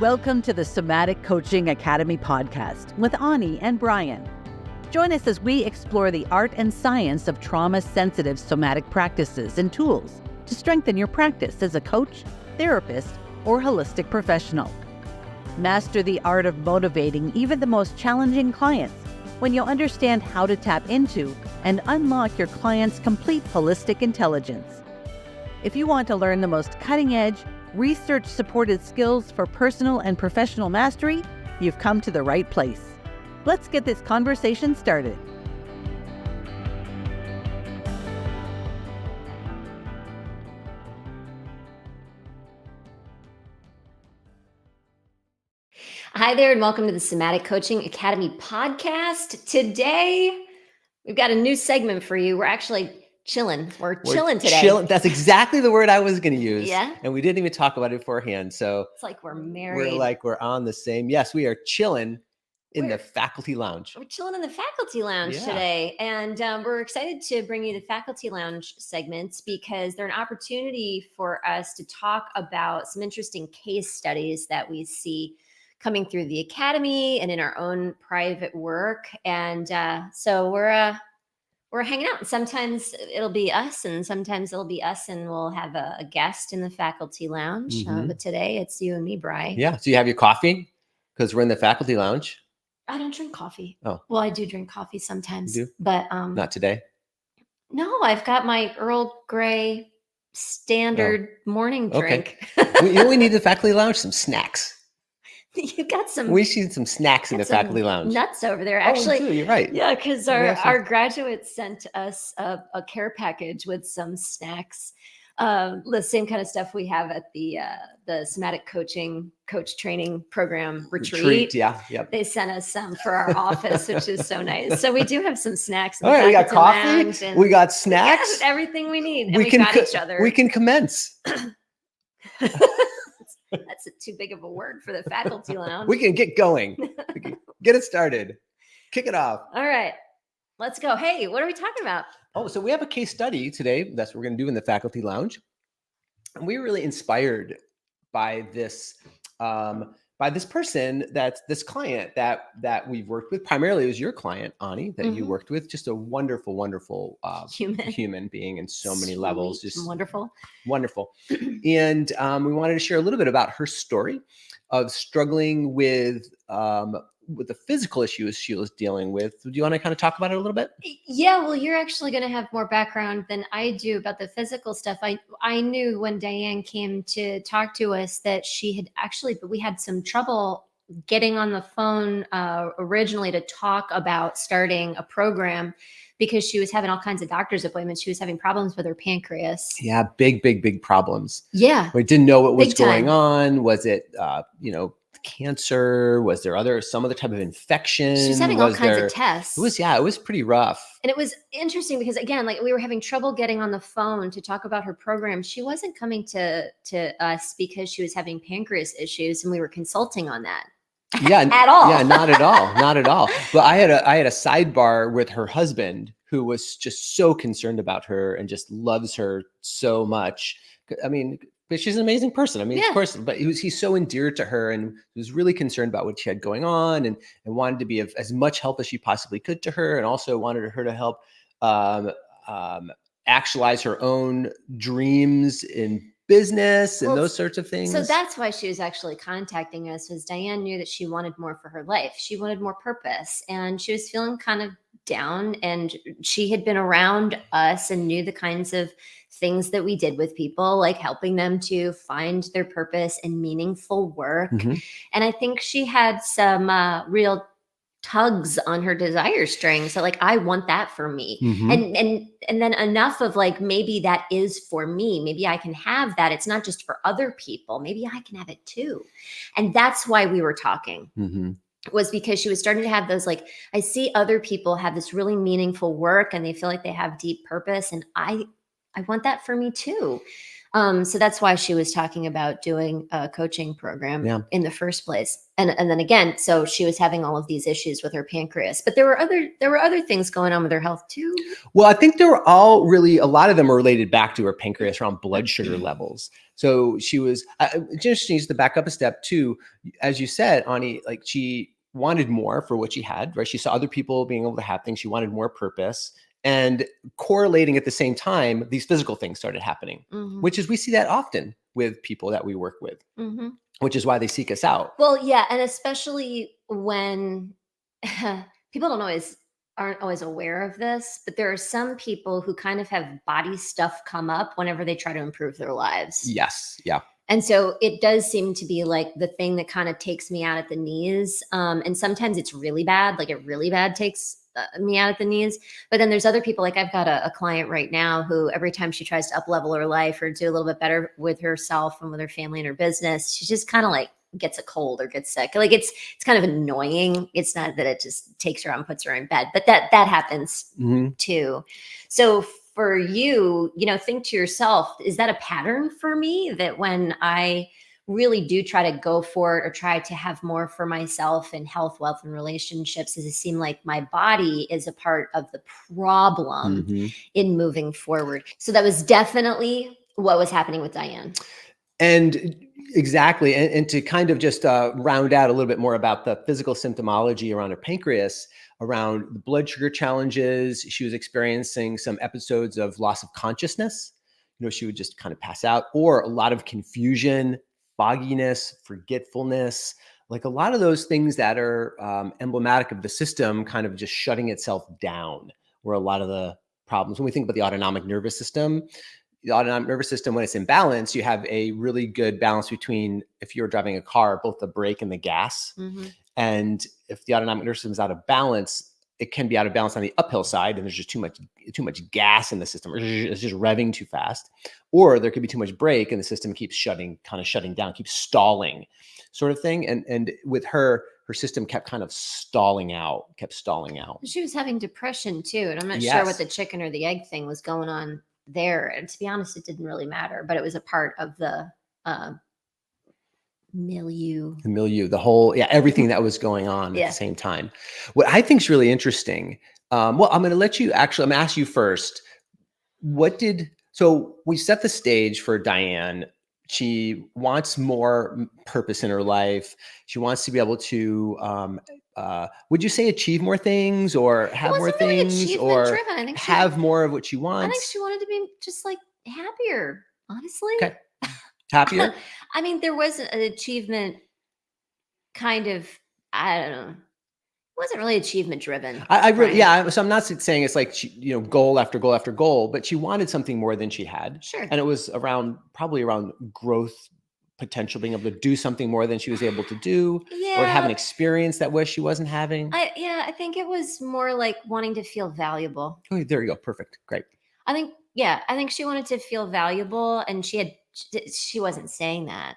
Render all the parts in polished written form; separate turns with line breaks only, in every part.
Welcome to the Somatic Coaching Academy podcast with Ani and Brian. Join us as we explore the art and science of trauma-sensitive somatic practices and tools to strengthen your practice as a coach, therapist, or holistic professional. Master the art of motivating even the most challenging clients when you'll understand how to tap into and unlock your client's complete holistic intelligence. If you want to learn the most cutting-edge, research-supported skills for personal and professional mastery, you've come to the right place. Let's get this conversation started.
Hi there, and welcome to the Somatic Coaching Academy podcast. Today, we've got a new segment for you. We're actually chilling. We're chilling today.
That's exactly the word I was going to use.
Yeah.
And we didn't even talk about it beforehand. So
It's like we're married.
We're on the same. Yes, we are chilling in the faculty lounge.
We're chilling in the faculty lounge today. And we're excited to bring you the faculty lounge segments because they're an opportunity for us to talk about some interesting case studies that we see coming through the academy and in our own private work. And so we're hanging out. Sometimes it'll be us and sometimes it'll be us and we'll have a guest in the faculty lounge. But today it's you and me, Brian.
Yeah. So you have your coffee because we're in the faculty lounge.
I don't drink coffee.
Oh.
Well, I do drink coffee sometimes.
You do?
But
not today.
No, I've got my Earl Grey standard morning drink.
We need the faculty lounge, some snacks.
You got some.
We see some snacks in the faculty lounge.
Nuts over there, actually.
Oh, you're right.
Yeah, because our graduates sent us a care package with some snacks, the same kind of stuff we have at the Somatic Coaching Coach Training Program retreat.
Yeah, yep.
They sent us some for our office, which is so nice. So we do have some snacks.
All right, we got coffee. We got snacks.
Everything we need. And we got each other.
We can commence.
That's too big of a word for the faculty lounge.
We can get going. Get it started. Kick it off.
All right. Let's go. Hey, what are we talking about?
Oh, so we have a case study today. That's what we're going to do in the faculty lounge. And we were really inspired by this person, that's this client that we've worked with. Primarily it was your client, Ani, that you worked with. Just a wonderful, wonderful human being in so many levels. Just wonderful. And we wanted to share a little bit about her story of struggling with the physical issues she was dealing with. Do you want to kind of talk about it a little bit?
Yeah, well, you're actually going to have more background than I do about the physical stuff. I knew when Diane came to talk to us that we had some trouble getting on the phone originally to talk about starting a program because she was having all kinds of doctor's appointments. She was having problems with her pancreas.
Yeah, big problems.
Yeah.
We didn't know what was going on. Was it, cancer? Was there some other type of infection?
She was having all kinds of tests.
It was pretty rough.
And it was interesting because, again, like we were having trouble getting on the phone to talk about her program. She wasn't coming to us because she was having pancreas issues and we were consulting on that.
Yeah.
At all.
Yeah, not at all. Not at all. But I had a sidebar with her husband who was just so concerned about her and just loves her so much. I mean, but she's an amazing person. I mean, of course, but he's so endeared to her and was really concerned about what she had going on and wanted to be of as much help as she possibly could to her. And also wanted her to help actualize her own dreams in business and those sorts of things.
So that's why she was actually contacting us, was Diane knew that she wanted more for her life. She wanted more purpose and she was feeling kind of down, and she had been around us and knew the kinds of things that we did with people, like helping them to find their purpose and meaningful work. And I think she had some real tugs on her desire string. So like, I want that for me. And then enough of like, maybe that is for me. Maybe I can have that. It's not just for other people. Maybe I can have it too. And that's why we were talking. Was because she was starting to have those, like, I see other people have this really meaningful work and they feel like they have deep purpose. And I want that for me too. So that's why she was talking about doing a coaching program in the first place. And then again, so she was having all of these issues with her pancreas, but there were other things going on with her health too.
Well, I think they were all really, a lot of them are related back to her pancreas around blood sugar levels. So she was, it's interesting just to back up a step too. As you said, Ani, like she wanted more for what she had, right? She saw other people being able to have things. She wanted more purpose. And correlating at the same time, these physical things started happening, which is, we see that often with people that we work with, which is why they seek us out.
Well, yeah. And especially when people aren't always aware of this, but there are some people who kind of have body stuff come up whenever they try to improve their lives.
Yes. Yeah.
And so it does seem to be like the thing that kind of takes me out at the knees. And sometimes it's really bad, like it really bad takes me out at the knees. But then there's other people, like I've got a client right now who every time she tries to up level her life or do a little bit better with herself and with her family and her business, she just kind of like gets a cold or gets sick. Like it's kind of annoying. It's not that it just takes her out and puts her in bed, but that happens too. So for you, think to yourself, is that a pattern for me, that when I really do try to go for it or try to have more for myself in health, wealth, and relationships, does it seem like my body is a part of the problem in moving forward? So that was definitely what was happening with Diane.
And exactly. And to kind of just round out a little bit more about the physical symptomology around her pancreas, around the blood sugar challenges, she was experiencing some episodes of loss of consciousness. She would just kind of pass out, or a lot of confusion, fogginess, forgetfulness, like a lot of those things that are emblematic of the system kind of just shutting itself down, were a lot of the problems. When we think about the autonomic nervous system, when it's in balance, you have a really good balance between, if you're driving a car, both the brake and the gas. And if the autonomic nervous system is out of balance, it can be out of balance on the uphill side, and there's just too much gas in the system, or it's just revving too fast. Or there could be too much brake and the system keeps shutting down, keeps stalling, sort of thing. And with her system kept kind of stalling out.
She was having depression too. And I'm not sure what the chicken or the egg thing was going on there. And to be honest, it didn't really matter, but it was a part of the milieu,
the whole, everything that was going on at the same time. What I think is really interesting, well, I'm going to ask you first, so we set the stage for Diane. She wants more purpose in her life. She wants to be able to, would you say achieve more things, or have more things, or have more of what she wants?
I think she wanted to be just like happier, honestly.
Okay. Happier?
I mean, there was an achievement kind of, I don't know. It wasn't really achievement driven.
I really, so I'm not saying it's like, goal after goal after goal, but she wanted something more than she had.
Sure.
And it was probably around growth potential, being able to do something more than she was able to do, or have an experience that she wasn't having.
I think it was more like wanting to feel valuable.
Oh, there you go. Perfect. Great.
I think she wanted to feel valuable, and she wasn't saying that.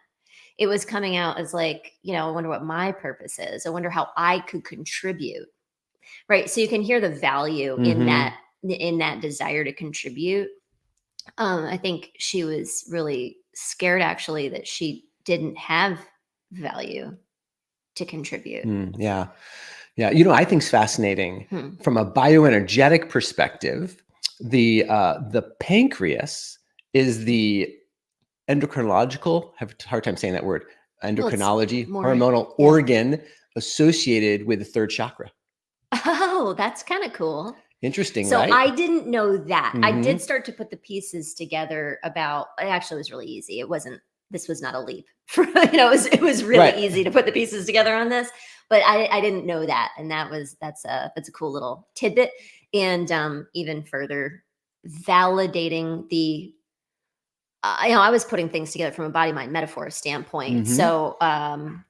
It was coming out as like, I wonder what my purpose is. I wonder how I could contribute. Right. So you can hear the value in that desire to contribute. I think she was really scared, actually, that she didn't have value to contribute.
Yeah. I think it's fascinating from a bioenergetic perspective. The pancreas is the endocrinological, I have a hard time saying that word, hormonal organ associated with the third chakra.
Oh, that's kind of cool.
Interesting,
so
right?
I didn't know that. I did start to put the pieces together it actually was really easy. This was not a leap. It was really easy to put the pieces together on this, but I didn't know that. And that's a cool little tidbit. And even further validating the, I was putting things together from a body, mind, metaphor standpoint. So, from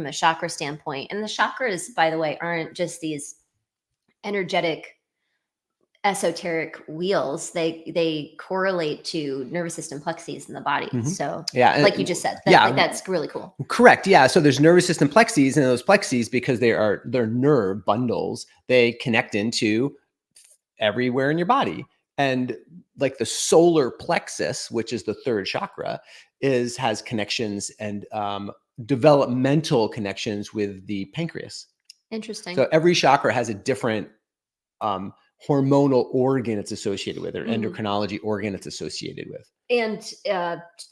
a chakra standpoint, and the chakras, by the way, aren't just these energetic, esoteric wheels. They correlate to nervous system plexes in the body. So like you just said, that's really cool.
Correct. Yeah. So there's nervous system plexes, and those plexes, because they're nerve bundles, they connect into everywhere in your body. And like the solar plexus, which is the third chakra, has connections and developmental connections with the pancreas.
Interesting.
So every chakra has a different hormonal organ it's associated with, or endocrinology organ it's associated with.
And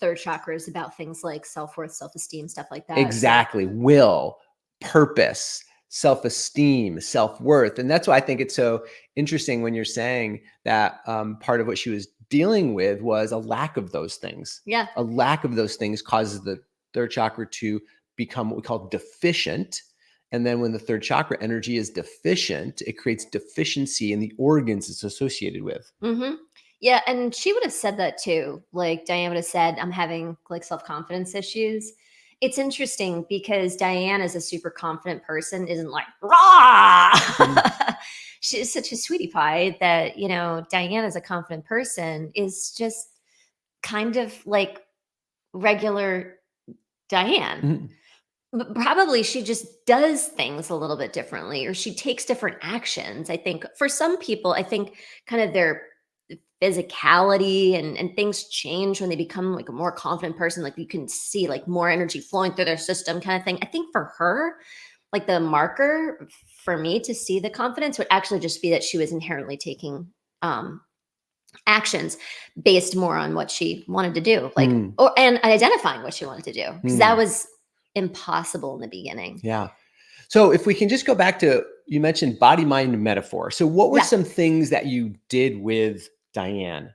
third chakra is about things like self-worth, self-esteem, stuff like that.
Exactly. So. Will, purpose, self-esteem, self-worth. And that's why I think it's so interesting when you're saying that part of what she was dealing with was a lack of those things.
Yeah.
A lack of those things causes the third chakra to become what we call deficient. And then when the third chakra energy is deficient, it creates deficiency in the organs it's associated with.
Mm-hmm. Yeah. And she would have said that too. Like Diane would have said, I'm having like self-confidence issues. It's interesting because Diane, as a super confident person, isn't like, rah! She's such a sweetie pie that, you know, Diane, as a confident person, is just kind of like regular Diane. But probably she just does things a little bit differently, or she takes different actions. I think for some people, I think kind of their physicality and things change when they become like a more confident person. Like you can see like more energy flowing through their system kind of thing. I think for her, like the marker for me to see the confidence would actually just be that she was inherently taking actions based more on what she wanted to do, like, and identifying what she wanted to do, because that was impossible in the beginning.
Yeah. So if we can just go back to, you mentioned body, mind, metaphor. So what were some things that you did with Diane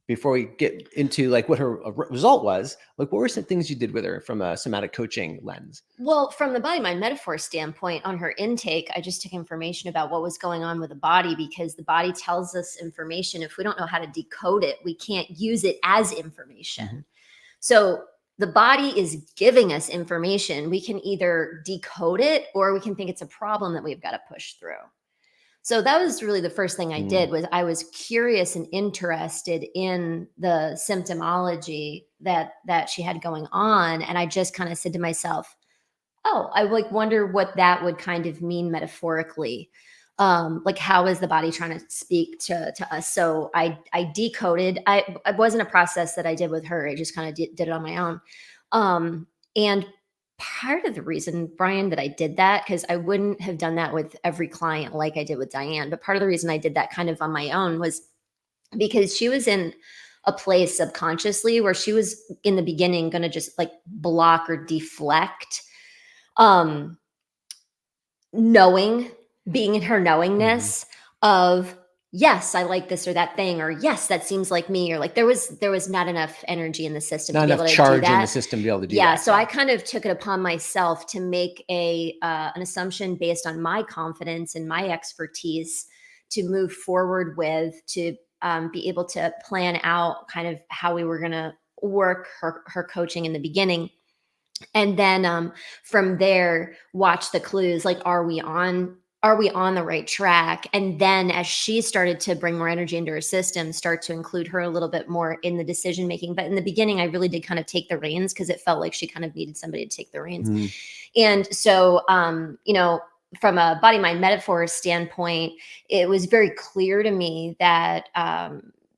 before we get into like what her result was? Like what were some things you did with her from a somatic coaching lens?
Well, from the body, mind, metaphor standpoint, on her intake, I just took information about what was going on with the body, because the body tells us information. If we don't know how to decode it, we can't use it as information. So the body is giving us information. We can either decode it or we can think it's a problem that we've got to push through. So that was really the first thing I did. Was I was curious and interested in the symptomology that she had going on. And I just kind of said to myself, oh, I like wonder what that would kind of mean metaphorically. Like how is the body trying to speak to us? So I decoded. It wasn't a process that I did with her. I just kind of did it on my own. And part of the reason, Brian, that I did that, because I wouldn't have done that with every client like I did with Diane, but part of the reason I did that kind of on my own was because she was in a place subconsciously where she was in the beginning going to just like block or deflect, being in her knowingness of, yes, I like this or that thing, or yes, that seems like me, or like there was not enough energy in the system,
not
to be
enough
able to
charge
do that.
in the system to be able to do that.
Yeah, so I kind of took it upon myself to make an assumption based on my confidence and my expertise to move forward with, to be able to plan out kind of how we were going to work her coaching in the beginning. And then from there, watch the clues, like, are we on the right track? And then as she started to bring more energy into her system, start to include her a little bit more in the decision making. But in the beginning, I really did kind of take the reins, because it felt like she kind of needed somebody to take the reins. And so, you know, from a body, mind, metaphor standpoint, it was very clear to me that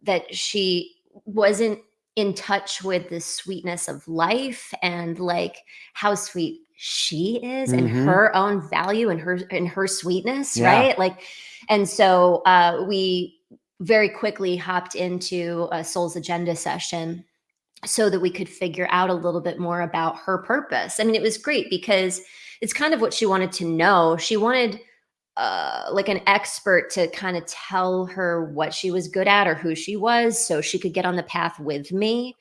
that she wasn't in touch with the sweetness of life, and like how sweet she is and her own value and her sweetness. Right. Like, and so we very quickly hopped into a soul's agenda session so that we could figure out a little bit more about her purpose. I mean, it was great because it's kind of what she wanted to know. She wanted like an expert to kind of tell her what she was good at or who she was, so she could get on the path with me.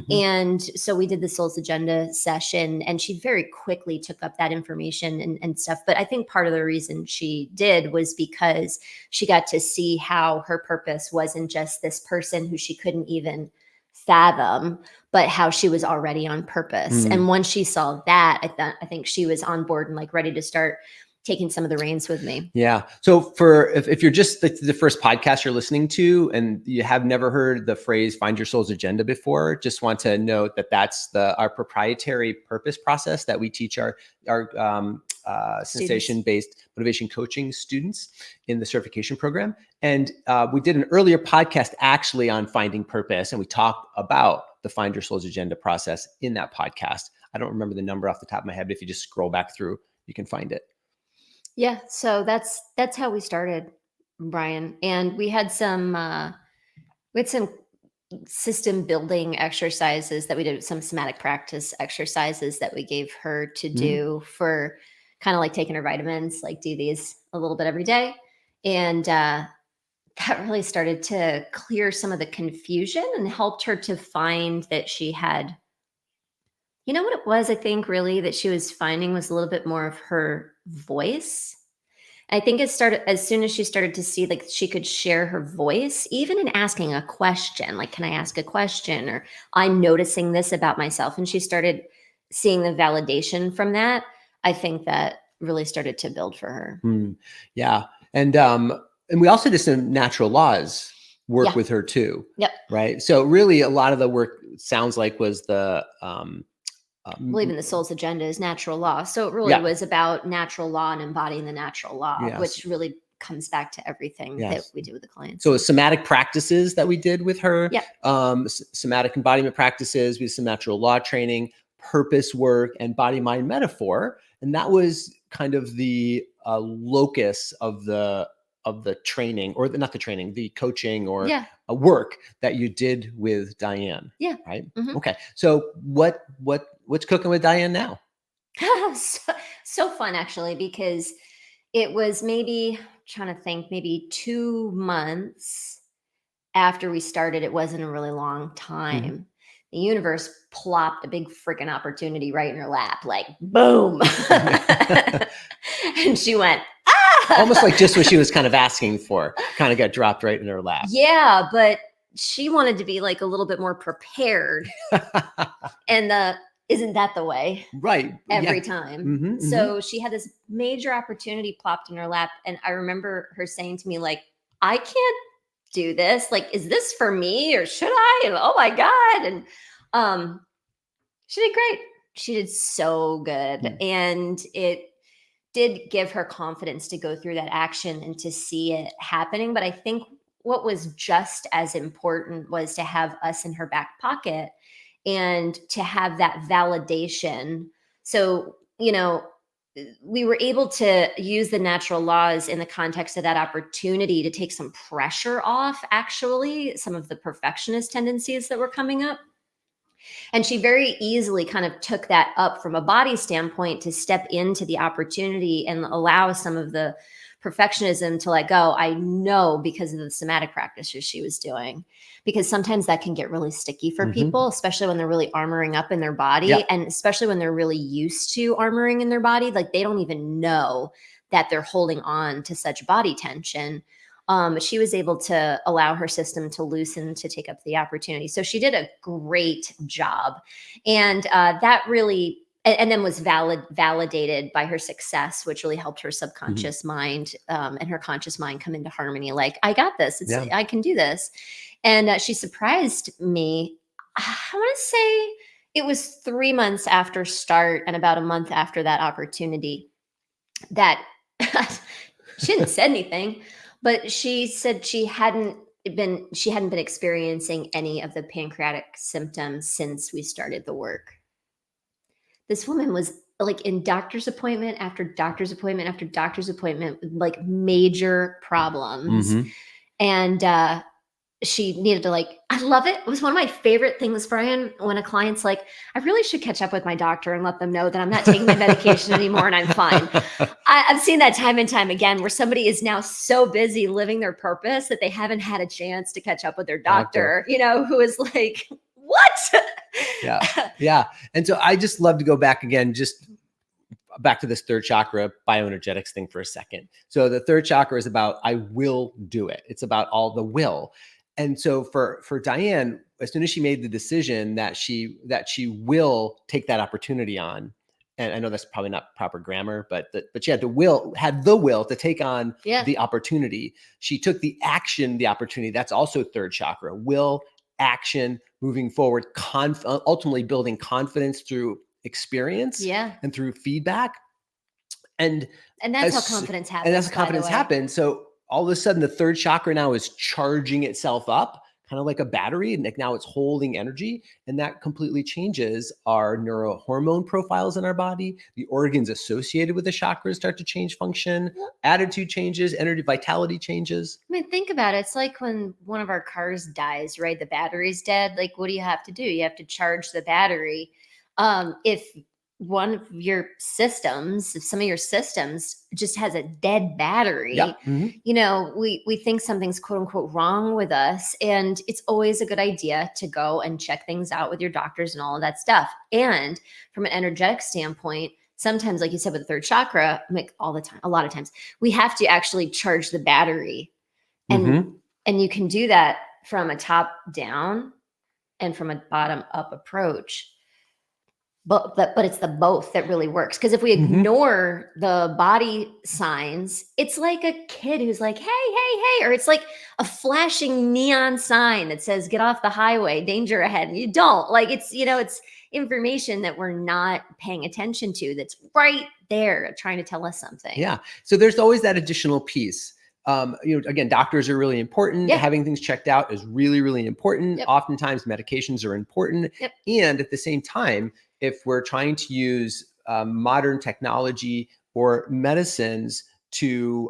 And so we did the Soul's Agenda session, and she very quickly took up that information and stuff. But I think part of the reason she did was because she got to see how her purpose wasn't just this person who she couldn't even fathom, but how she was already on purpose. And once she saw that, I think she was on board and like ready to start taking some of the reins with me.
Yeah. So if you're just the first podcast you're listening to and you have never heard the phrase "find your soul's agenda" before, just want to note that that's our proprietary purpose process that we teach our sensation-based motivation coaching students in the certification program. And we did an earlier podcast actually on finding purpose, and we talked about the Find Your Soul's Agenda process in that podcast. I don't remember the number off the top of my head, but if you just scroll back through, you can find it.
Yeah, so that's how we started, Brian. And we had some system building exercises that we did, some somatic practice exercises that we gave her to do for kind of like taking her vitamins, like do these a little bit every day. And that really started to clear some of the confusion and helped her to find that she had, you know what it was, I think really that she was finding was a little bit more of her voice. I think it started as soon as she started to see like she could share her voice, even in asking a question, like, can I ask a question? Or I'm noticing this about myself. And she started seeing the validation from that. I think that really started to build for her.
Yeah. And we also did some natural laws work with her too.
Yep.
Right. So really a lot of the work sounds like was the,
believing the soul's agenda is natural law. So it really was about natural law and embodying the natural law, which really comes back to everything that we do with the clients.
So somatic practices that we did with her,
Yeah.
Somatic embodiment practices, we did some natural law training, purpose work, and body, mind, metaphor. And that was kind of the locus of the training, or not the training, the coaching or a work that you did with Diane.
Yeah.
Right. Okay. So what's cooking with Diane now?
so fun actually, because it was maybe maybe 2 months after we started. It wasn't a really long time. The universe plopped a big freaking opportunity right in her lap, like boom. And she went,
almost like just what she was kind of asking for, kind of got dropped right in her lap.
Yeah, but she wanted to be like a little bit more prepared. And isn't that the way?
Right.
Every time. So she had this major opportunity plopped in her lap. And I remember her saying to me, like, I can't do this. Like, is this for me or should I? And oh my God. And she did great. She did so good. And it did give her confidence to go through that action and to see it happening. But I think what was just as important was to have us in her back pocket and to have that validation. So, we were able to use the natural laws in the context of that opportunity to take some pressure off, actually, some of the perfectionist tendencies that were coming up. And she very easily kind of took that up from a body standpoint to step into the opportunity and allow some of the perfectionism to let go. I know because of the somatic practices she was doing, because sometimes that can get really sticky for people, especially when they're really armoring up in their body, and especially when they're really used to armoring in their body. Like they don't even know that they're holding on to such body tension. She was able to allow her system to loosen to take up the opportunity. So she did a great job. And that really, and then was validated by her success, which really helped her subconscious mind and her conscious mind come into harmony. Like, I got this. I can do this. And she surprised me. I want to say it was 3 months after start and about a month after that opportunity that she hadn't said anything. But she said she hadn't been experiencing any of the pancreatic symptoms since we started the work. This woman was like in doctor's appointment after doctor's appointment after doctor's appointment with like major problems. And she needed to I love it. It was one of my favorite things, Brian, when a client's like, I really should catch up with my doctor and let them know that I'm not taking my medication anymore and I'm fine. I've seen that time and time again where somebody is now so busy living their purpose that they haven't had a chance to catch up with their doctor. Who is like, what?
Yeah. And so I just love to go back again, just back to this third chakra bioenergetics thing for a second. So the third chakra is about, I will do it. It's about all the will. And so for Diane, as soon as she made the decision that she will take that opportunity on, and I know that's probably not proper grammar, but she had the will to take on the opportunity. She took the action, the opportunity. That's also third chakra: will, action, moving forward, ultimately building confidence through experience and through feedback. And
that's how confidence happens.
And that's how confidence happens. So all of a sudden, the third chakra now is charging itself up, kind of like a battery, and now it's holding energy, and that completely changes our neurohormone profiles in our body. The organs associated with the chakras start to change function, attitude changes, energy, vitality changes.
I mean, think about it. It's like when one of our cars dies, right? The battery's dead. Like, what do you have to do? You have to charge the battery. If one of your systems, if some of your systems just has a dead battery, you know, we think something's quote unquote wrong with us. And it's always a good idea to go and check things out with your doctors and all of that stuff. And from an energetic standpoint, sometimes, like you said, with the third chakra, like all the time, a lot of times, we have to actually charge the battery. And you can do that from a top down and from a bottom up approach. But it's the both that really works. Because if we ignore the body signs, it's like a kid who's like, hey, hey, hey, or it's like a flashing neon sign that says, get off the highway, danger ahead. And you don't. Like, it's, you know, it's information that we're not paying attention to that's right there trying to tell us something.
Yeah. So there's always that additional piece. You know, again, doctors are really important. Having things checked out is really, really important. Oftentimes medications are important. And at the same time, if we're trying to use modern technology or medicines to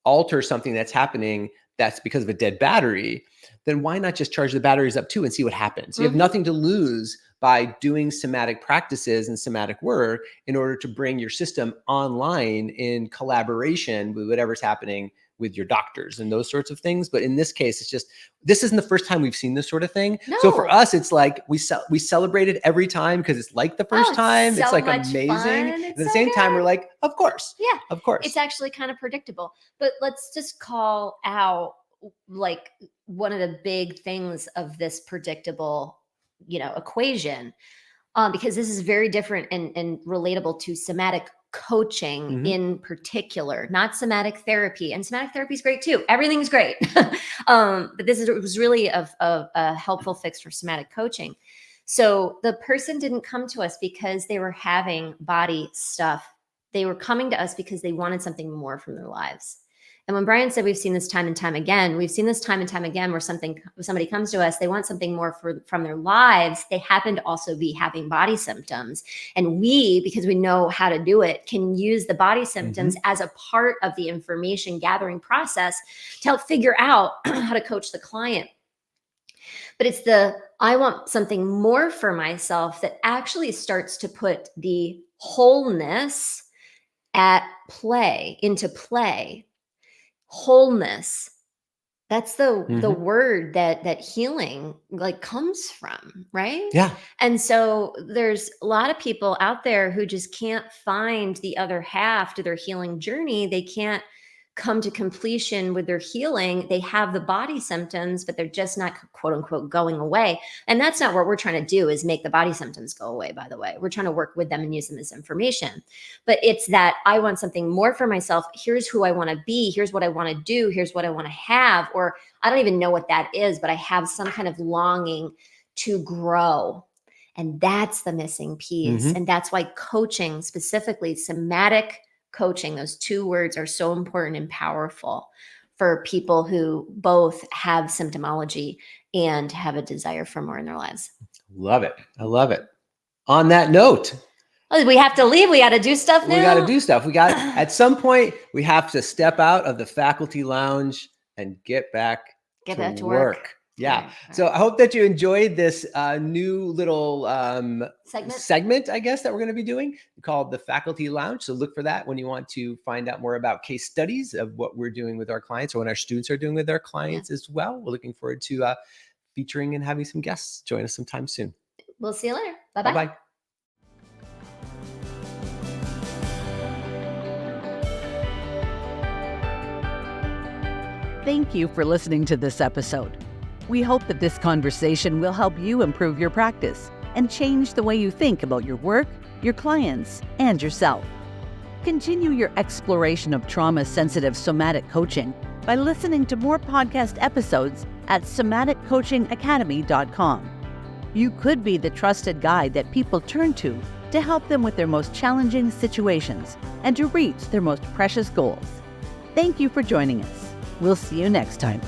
alter something that's happening that's because of a dead battery, then why not just charge the batteries up too and see what happens? You have nothing to lose by doing somatic practices and somatic work in order to bring your system online in collaboration with whatever's happening with your doctors and those sorts of things. But in this case, it's just, this isn't the first time we've seen this sort of thing. No. So for us, it's like we celebrate it every time because it's like the first time. It's like amazing. At the same time, we're like, of course. Yeah, of course.
It's actually kind of predictable. But let's just call out like one of the big things of this predictable, you know, equation, because this is very different and relatable to somatic coaching in particular, not somatic therapy. And somatic therapy is great too. Everything's great. But was really a helpful fix for somatic coaching. So the person didn't come to us because they were having body stuff. They were coming to us because they wanted something more from their lives. And when Brian said we've seen this time and time again, we've seen this time and time again where somebody comes to us, they want something more from their lives. They happen to also be having body symptoms. And we, because we know how to do it, can use the body symptoms as a part of the information gathering process to help figure out how to coach the client. But it's I want something more for myself that actually starts to put the wholeness into play. Wholeness. That's the word that healing like comes from, right?
Yeah.
And so there's a lot of people out there who just can't find the other half to their healing journey. They can't come to completion with their healing. They have the body symptoms, but they're just not quote unquote going away. And that's not what we're trying to do, is make the body symptoms go away, by the way. We're trying to work with them and use them as information. But it's that I want something more for myself. Here's who I want to be. Here's what I want to do. Here's what I want to have. Or I don't even know what that is, but I have some kind of longing to grow. And that's the missing piece. And that's why coaching, specifically somatic coaching, those two words are so important and powerful for people who both have symptomology and have a desire for more in their lives.
Love it. I love it. On that note,
we have to leave. We got to do stuff now.
We got to do stuff. At some point, we have to step out of the faculty lounge and get back to work. Yeah. Right. So I hope that you enjoyed this new little segment, I guess, that we're going to be doing called the Faculty Lounge. So look for that when you want to find out more about case studies of what we're doing with our clients or what our students are doing with their clients as well. We're looking forward to featuring and having some guests join us sometime soon.
We'll see you later. Bye-bye.
Bye-bye.
Thank you for listening to this episode. We hope that this conversation will help you improve your practice. and change the way you think about your work, your clients, and yourself. Continue your exploration of trauma-sensitive somatic coaching by listening to more podcast episodes at somaticcoachingacademy.com. You could be the trusted guide that people turn to help them with their most challenging situations and to reach their most precious goals. Thank you for joining us. We'll see you next time.